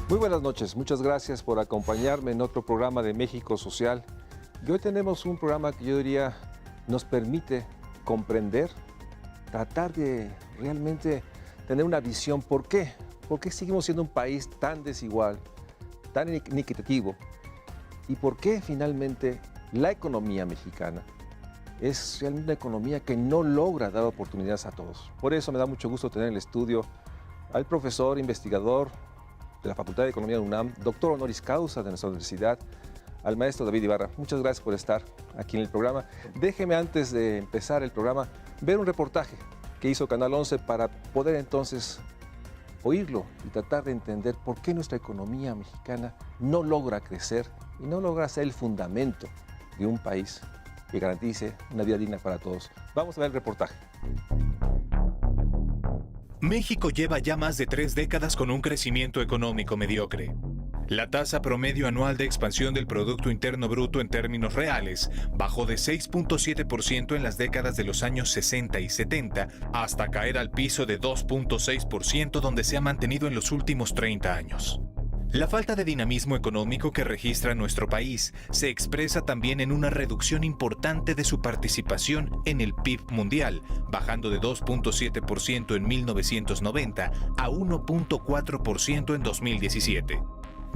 Muy buenas noches, muchas gracias por acompañarme en otro programa de México Social. Y hoy tenemos un programa que yo diría nos permite comprender, tratar de realmente tener una visión. ¿Por qué? ¿Por qué seguimos siendo un país tan desigual, tan inequitativo? ¿Y por qué finalmente la economía mexicana es realmente una economía que no logra dar oportunidades a todos? Por eso me da mucho gusto tener en el estudio al profesor, investigador de la Facultad de Economía de UNAM, doctor honoris causa de nuestra universidad, al maestro David Ibarra. Muchas gracias por estar aquí en el programa. Déjeme, antes de empezar el programa, ver un reportaje que hizo Canal 11 para poder entonces oírlo y tratar de entender por qué nuestra economía mexicana no logra crecer y no logra ser el fundamento de un país que garantice una vida digna para todos. Vamos a ver el reportaje. México lleva ya más de 3 décadas con un crecimiento económico mediocre. La tasa promedio anual de expansión del Producto Interno Bruto en términos reales bajó de 6.7% en las décadas de los años 60 y 70 hasta caer al piso de 2.6% donde se ha mantenido en los últimos 30 años. La falta de dinamismo económico que registra nuestro país se expresa también en una reducción importante de su participación en el PIB mundial, bajando de 2.7% en 1990 a 1.4% en 2017.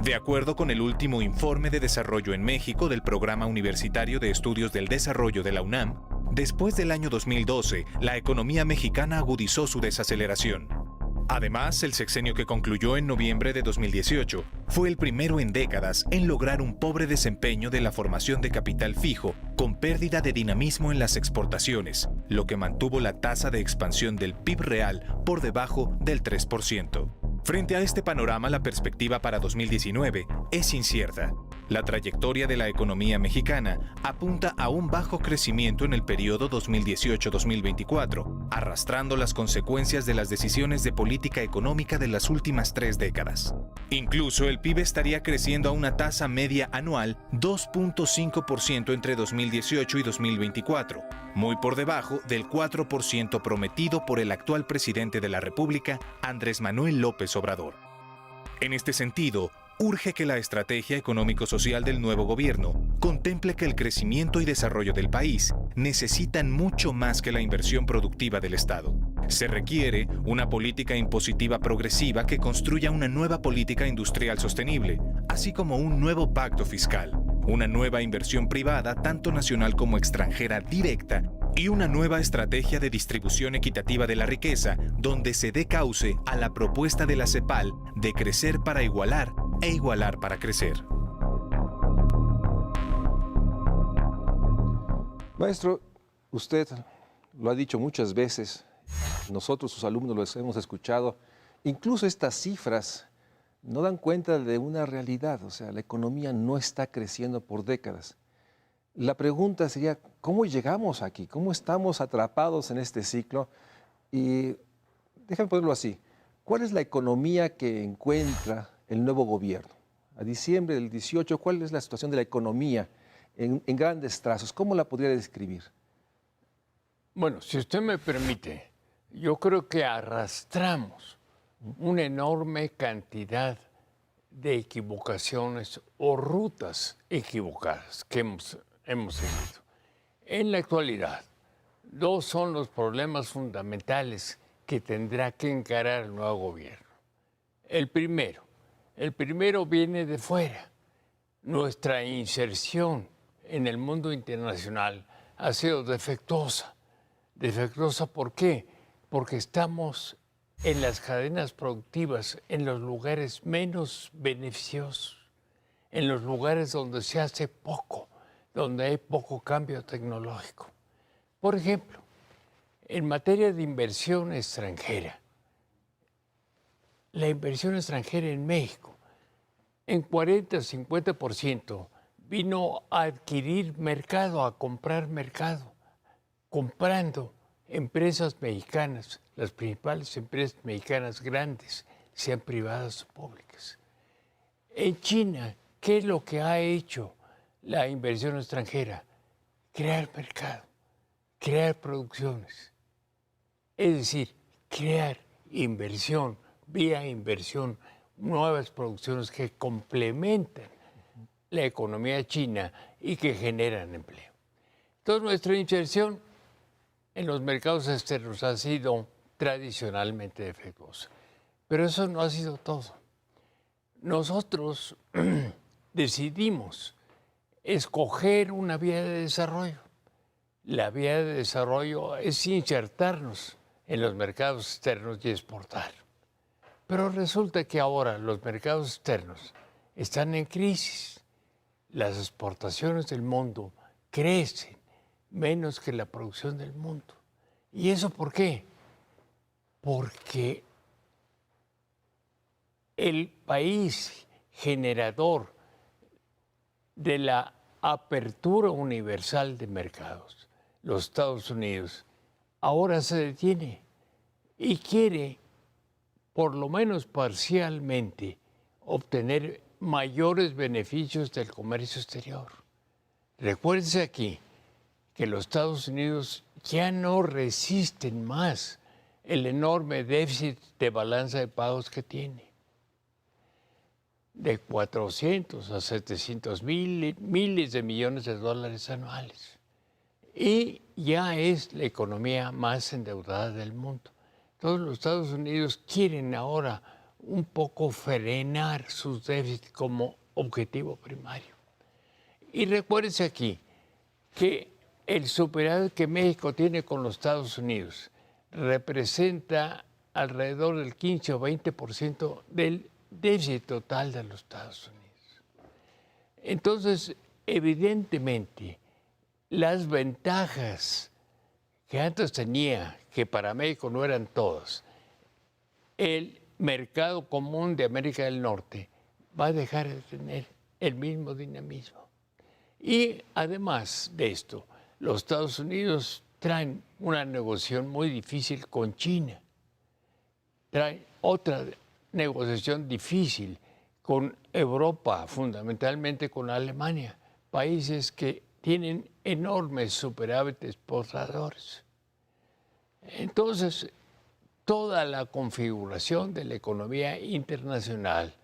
De acuerdo con el último informe de desarrollo en México del Programa Universitario de Estudios del Desarrollo de la UNAM, después del año 2012, la economía mexicana agudizó su desaceleración. Además, el sexenio que concluyó en noviembre de 2018 fue el primero en décadas en lograr un pobre desempeño de la formación de capital fijo, con pérdida de dinamismo en las exportaciones, lo que mantuvo la tasa de expansión del PIB real por debajo del 3%. Frente a este panorama, la perspectiva para 2019 es incierta. La trayectoria de la economía mexicana apunta a un bajo crecimiento en el periodo 2018-2024, arrastrando las consecuencias de las decisiones de política económica de las últimas 3 décadas. Incluso el PIB estaría creciendo a una tasa media anual 2.5% entre 2018 y 2024, muy por debajo del 4% prometido por el actual presidente de la República, Andrés Manuel López Obrador. En este sentido, urge que la estrategia económico-social del nuevo gobierno contemple que el crecimiento y desarrollo del país necesitan mucho más que la inversión productiva del Estado. Se requiere una política impositiva progresiva que construya una nueva política industrial sostenible, así como un nuevo pacto fiscal, una nueva inversión privada, tanto nacional como extranjera directa, y una nueva estrategia de distribución equitativa de la riqueza, donde se dé cauce a la propuesta de la CEPAL de crecer para igualar e igualar para crecer. Maestro, usted lo ha dicho muchas veces, nosotros sus alumnos los hemos escuchado, incluso estas cifras no dan cuenta de una realidad, o sea, la economía no está creciendo por décadas. La pregunta sería, ¿cómo llegamos aquí? ¿Cómo estamos atrapados en este ciclo? Y déjame ponerlo así, ¿cuál es la economía que encuentra el nuevo gobierno? A diciembre del 18, ¿cuál es la situación de la economía en grandes trazos? ¿Cómo la podría describir? Bueno, si usted me permite, yo creo que arrastramos una enorme cantidad de equivocaciones o rutas equivocadas que hemos seguido. En la actualidad, 2 son los problemas fundamentales que tendrá que encarar el nuevo gobierno. El primero viene de fuera. Nuestra inserción en el mundo internacional ha sido defectuosa. ¿Defectuosa por qué? Porque estamos en las cadenas productivas, en los lugares menos beneficiosos, en los lugares donde se hace poco, donde hay poco cambio tecnológico. Por ejemplo, en materia de inversión extranjera, la inversión extranjera en México, en 40-50% vino a adquirir mercado, a comprar mercado, comprando empresas mexicanas, las principales empresas mexicanas grandes, sean privadas o públicas. En China, ¿qué es lo que ha hecho la inversión extranjera? Crear mercado, crear producciones. Es decir, crear inversión, vía inversión, nuevas producciones que complementan la economía china y que generan empleo. Entonces, nuestra inserción en los mercados externos ha sido tradicionalmente defectuosa. Pero eso no ha sido todo. Nosotros decidimos escoger una vía de desarrollo. La vía de desarrollo es insertarnos en los mercados externos y exportar. Pero resulta que ahora los mercados externos están en crisis. Las exportaciones del mundo crecen menos que la producción del mundo. ¿Y eso por qué? Porque el país generador de la apertura universal de mercados, los Estados Unidos, ahora se detiene y quiere, por lo menos parcialmente, obtener mayores beneficios del comercio exterior. Recuérdense aquí que los Estados Unidos ya no resisten más el enorme déficit de balanza de pagos que tiene. De 400 a 700 miles de millones de dólares anuales. Y ya es la economía más endeudada del mundo. Todos los Estados Unidos quieren ahora un poco frenar sus déficits como objetivo primario. Y recuérdense aquí que el superávit que México tiene con los Estados Unidos representa alrededor del 15 o 20% del déficit total de los Estados Unidos. Entonces, evidentemente, las ventajas que antes tenía, que para México no eran todas, el mercado común de América del Norte va a dejar de tener el mismo dinamismo. Y además de esto, los Estados Unidos traen una negociación muy difícil con China, traen otra negociación difícil con Europa, fundamentalmente con Alemania, países que tienen enormes superávites exportadores. Entonces, toda la configuración de la economía internacional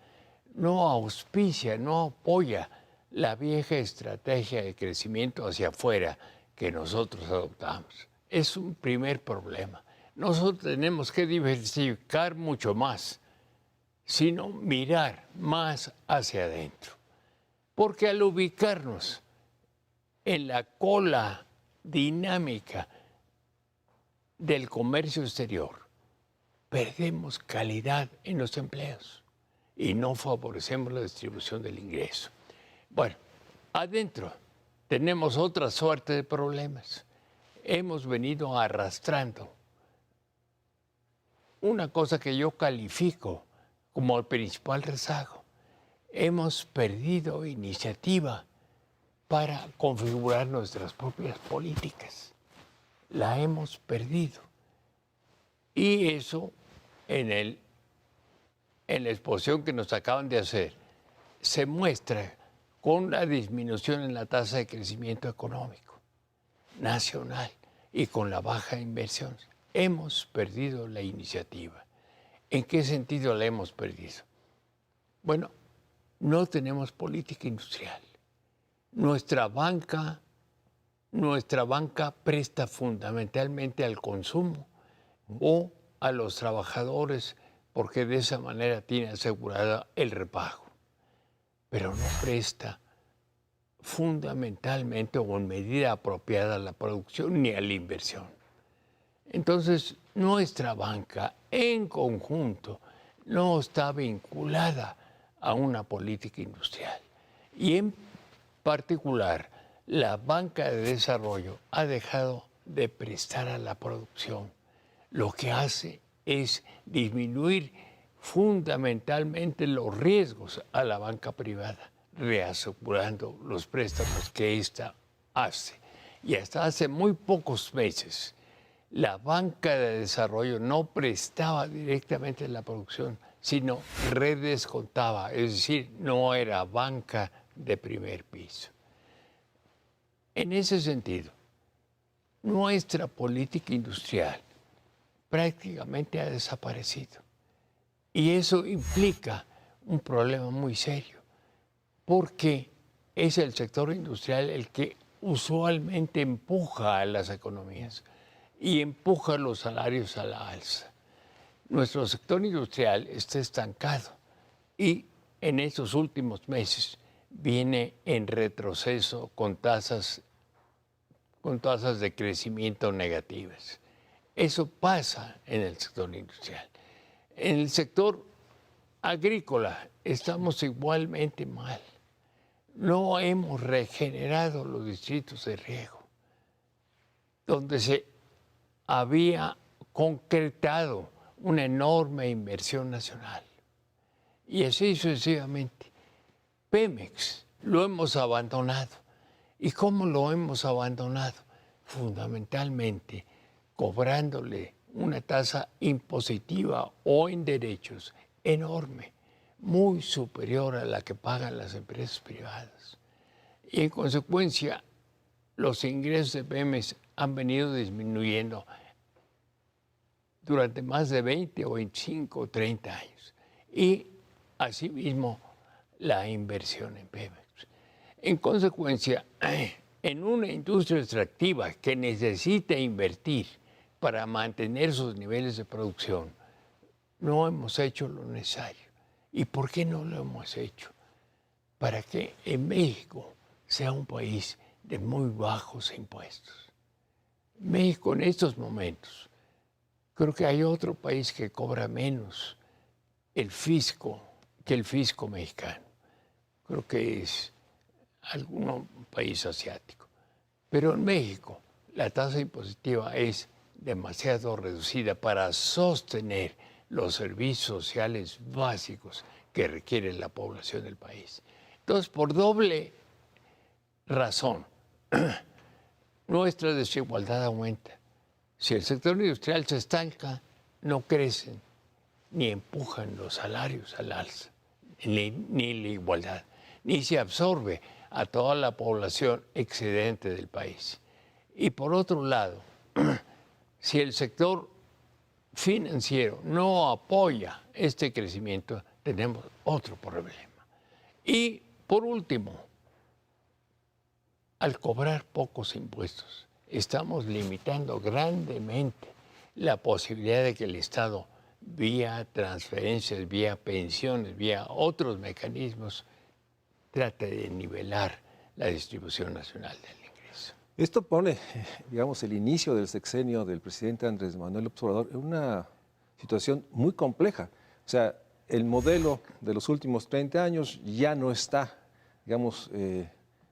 no auspicia, no apoya la vieja estrategia de crecimiento hacia afuera que nosotros adoptamos. Es un primer problema. Nosotros tenemos que diversificar mucho más, sino mirar más hacia adentro. Porque al ubicarnos en la cola dinámica del comercio exterior, perdemos calidad en los empleos y no favorecemos la distribución del ingreso. Bueno, adentro tenemos otra suerte de problemas. Hemos venido arrastrando una cosa que yo califico como el principal rezago. Hemos perdido iniciativa para configurar nuestras propias políticas. La hemos perdido. Y eso, en la exposición que nos acaban de hacer, se muestra con la disminución en la tasa de crecimiento económico nacional y con la baja inversión. Hemos perdido la iniciativa. ¿En qué sentido la hemos perdido? Bueno, no tenemos política industrial. Nuestra banca presta fundamentalmente al consumo o a los trabajadores porque de esa manera tiene asegurada el repago. Pero no presta fundamentalmente o en medida apropiada a la producción ni a la inversión. Entonces, nuestra banca en conjunto no está vinculada a una política industrial. Y en particular, la banca de desarrollo ha dejado de prestar a la producción. Lo que hace es disminuir fundamentalmente los riesgos a la banca privada, reasegurando los préstamos que ésta hace. Y hasta hace muy pocos meses, la banca de desarrollo no prestaba directamente a la producción, sino redescontaba, es decir, no era banca de primer piso. En ese sentido, nuestra política industrial prácticamente ha desaparecido. Y eso implica un problema muy serio, porque es el sector industrial el que usualmente empuja a las economías y empuja los salarios a la alza. Nuestro sector industrial está estancado y en estos últimos meses viene en retroceso con tasas de crecimiento negativas. Eso pasa en el sector industrial. En el sector agrícola estamos igualmente mal. No hemos regenerado los distritos de riego, donde se había concretado una enorme inversión nacional. Y así sucesivamente. Pemex lo hemos abandonado. ¿Y cómo lo hemos abandonado? Fundamentalmente cobrándole una tasa impositiva o en derechos enorme, muy superior a la que pagan las empresas privadas. Y en consecuencia, los ingresos de Pemex han venido disminuyendo durante más de 20 o 25 o 30 años. Y asimismo, la inversión en Pemex. En consecuencia, en una industria extractiva que necesita invertir para mantener sus niveles de producción, no hemos hecho lo necesario. ¿Y por qué no lo hemos hecho? Para que en México sea un país de muy bajos impuestos. México en estos momentos, creo que hay otro país que cobra menos el fisco que el fisco mexicano. Creo que es algún país asiático. Pero en México la tasa impositiva es demasiado reducida para sostener los servicios sociales básicos que requiere la población del país. Entonces, por doble razón, nuestra desigualdad aumenta. Si el sector industrial se estanca, no crecen ni empujan los salarios al alza, ni la igualdad, ni se absorbe a toda la población excedente del país. Y por otro lado, si el sector financiero no apoya este crecimiento, tenemos otro problema. Y por último, al cobrar pocos impuestos, estamos limitando grandemente la posibilidad de que el Estado, vía transferencias, vía pensiones, vía otros mecanismos, trate de nivelar la distribución nacional del ingreso. Esto pone, digamos, el inicio del sexenio del presidente Andrés Manuel López Obrador en una situación muy compleja. O sea, el modelo de los últimos 30 años ya no está, digamos,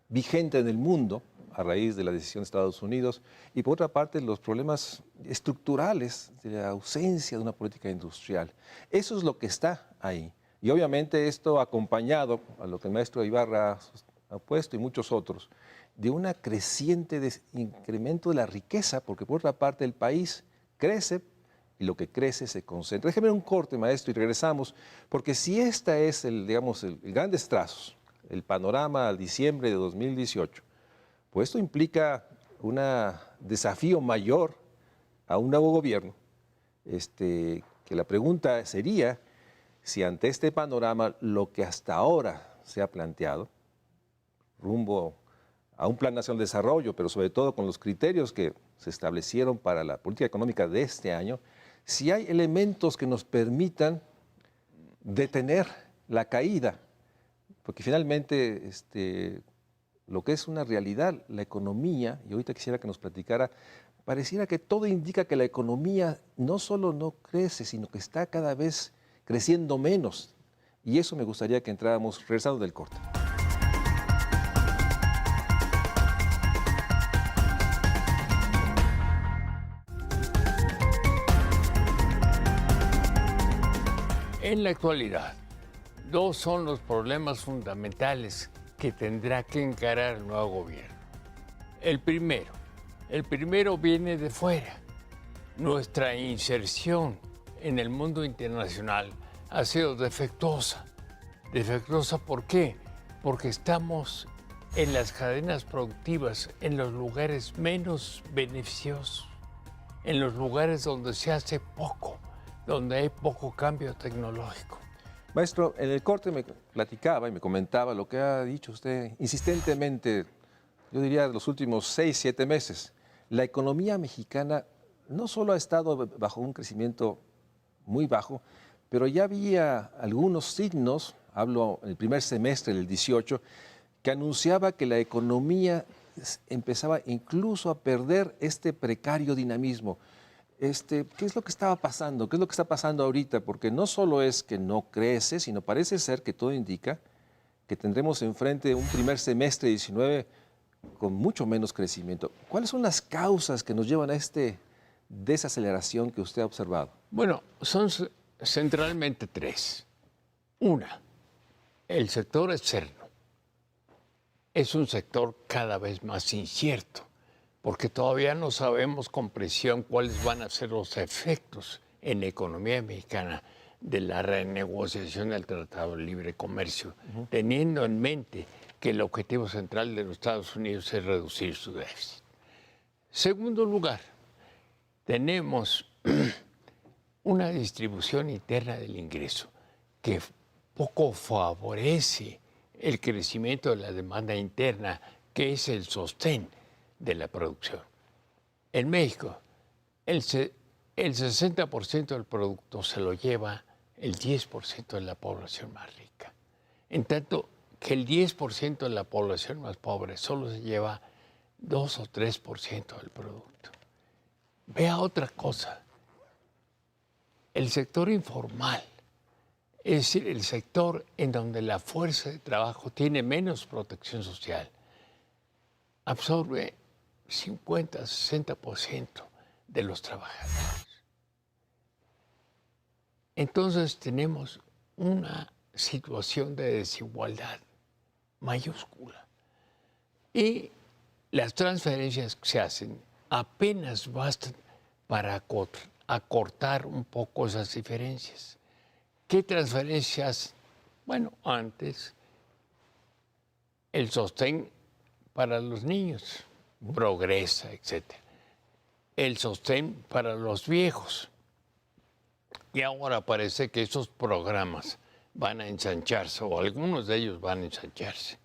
vigente en el mundo a raíz de la decisión de Estados Unidos, y por otra parte los problemas estructurales de la ausencia de una política industrial. Eso es lo que está ahí. Y obviamente esto acompañado a lo que el maestro Ibarra ha puesto y muchos otros, de una creciente incremento de la riqueza, porque por otra parte el país crece y lo que crece se concentra. Déjeme un corte, maestro, y regresamos, porque si esta es el grandes trazos, el panorama al diciembre de 2018, pues esto implica un desafío mayor a un nuevo gobierno, que la pregunta sería si ante este panorama lo que hasta ahora se ha planteado, rumbo a un Plan Nacional de Desarrollo, pero sobre todo con los criterios que se establecieron para la política económica de este año, si hay elementos que nos permitan detener la caída, porque finalmente lo que es una realidad, la economía, y ahorita quisiera que nos platicara, pareciera que todo indica que la economía no solo no crece, sino que está cada vez creciendo menos. Y eso me gustaría que entráramos regresando del corte. En la actualidad, dos son los problemas fundamentales que tendrá que encarar el nuevo gobierno. El primero viene de fuera. Nuestra inserción en el mundo internacional ha sido defectuosa. ¿Defectuosa por qué? Porque estamos en las cadenas productivas, en los lugares menos beneficiosos, en los lugares donde se hace poco, donde hay poco cambio tecnológico. Maestro, en el corte me platicaba y me comentaba lo que ha dicho usted insistentemente, yo diría los últimos 6, 7 meses. La economía mexicana no solo ha estado bajo un crecimiento muy bajo, pero ya había algunos signos, hablo en el primer semestre del 18, que anunciaba que la economía empezaba incluso a perder este precario dinamismo. ¿Qué es lo que estaba pasando? ¿Qué es lo que está pasando ahorita? Porque no solo es que no crece, sino parece ser que todo indica que tendremos enfrente un primer semestre 19 con mucho menos crecimiento. ¿Cuáles son las causas que nos llevan a desaceleración que usted ha observado? Bueno, son centralmente tres. Una, el sector externo. Es un sector cada vez más incierto, porque todavía no sabemos con precisión cuáles van a ser los efectos en la economía mexicana de la renegociación del Tratado de Libre Comercio, teniendo en mente que el objetivo central de los Estados Unidos es reducir su déficit. Segundo lugar, tenemos una distribución interna del ingreso que poco favorece el crecimiento de la demanda interna, que es el sostén de la producción. En México, el 60% del producto se lo lleva el 10% de la población más rica. En tanto que el 10% de la población más pobre solo se lleva 2 o 3% del producto. Vea otra cosa. El sector informal, es decir, el sector en donde la fuerza de trabajo tiene menos protección social, absorbe 50-60% de los trabajadores. Entonces tenemos una situación de desigualdad mayúscula. Y las transferencias que se hacen apenas bastan para acortar un poco esas diferencias. ¿Qué transferencias? Bueno, antes el sostén para los niños, Progresa, etc. El sostén para los viejos. Y ahora parece que esos programas van a ensancharse, o algunos de ellos van a ensancharse.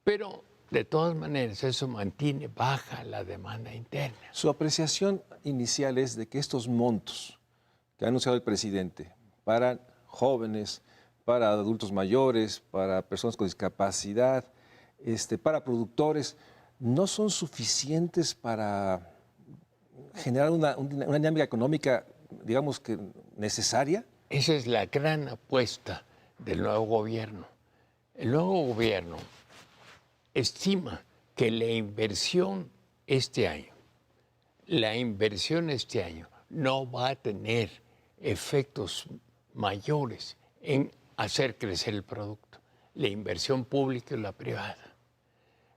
Pero, de todas maneras, eso mantiene baja la demanda interna. Su apreciación inicial es de que estos montos que ha anunciado el presidente para jóvenes, para adultos mayores, para personas con discapacidad, para productores, no son suficientes para generar una dinámica económica, digamos que necesaria. Esa es la gran apuesta del nuevo gobierno. El nuevo gobierno estima que la inversión este año no va a tener efectos mayores en hacer crecer el producto. La inversión pública y la privada.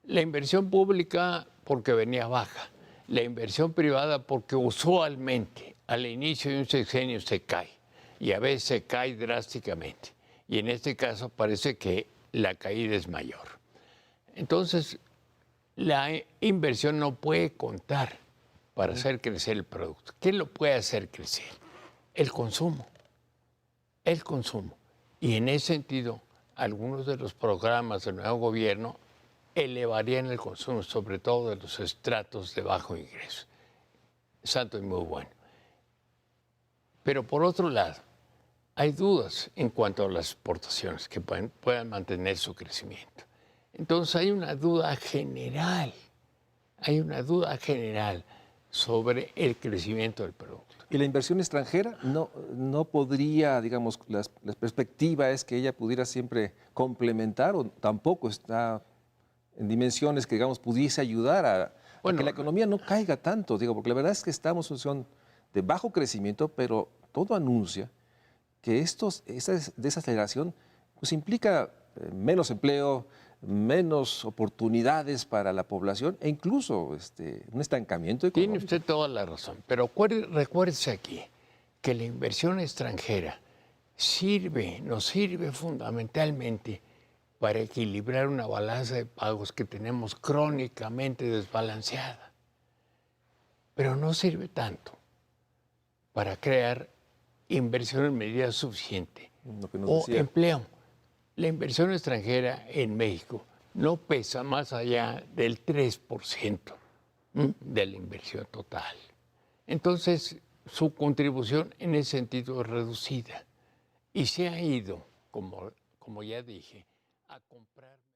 La inversión pública porque venía baja. La inversión privada porque usualmente al inicio de un sexenio se cae. Y a veces se cae drásticamente. Y en este caso parece que la caída es mayor. Entonces, la inversión no puede contar para hacer crecer el producto. ¿Qué lo puede hacer crecer? El consumo. El consumo. Y en ese sentido, algunos de los programas del nuevo gobierno elevarían el consumo, sobre todo de los estratos de bajo ingreso. Santo y muy bueno. Pero por otro lado, hay dudas en cuanto a las exportaciones que puedan mantener su crecimiento. Entonces hay una duda general sobre el crecimiento del producto. ¿Y la inversión extranjera no podría, digamos, la perspectiva es que ella pudiera siempre complementar o tampoco está en dimensiones que, digamos, pudiese ayudar a que la economía no caiga tanto? Digo, porque la verdad es que estamos en una situación de bajo crecimiento, pero todo anuncia que esa desaceleración pues, implica menos empleo, menos oportunidades para la población e incluso un estancamiento económico. Tiene usted toda la razón, pero recuérdese aquí que la inversión extranjera nos sirve fundamentalmente para equilibrar una balanza de pagos que tenemos crónicamente desbalanceada. Pero no sirve tanto para crear inversión en medida suficiente Lo que nos o decía. empleo. La inversión extranjera en México no pesa más allá del 3% de la inversión total. Entonces, su contribución en ese sentido es reducida y se ha ido, como ya dije, a comprar.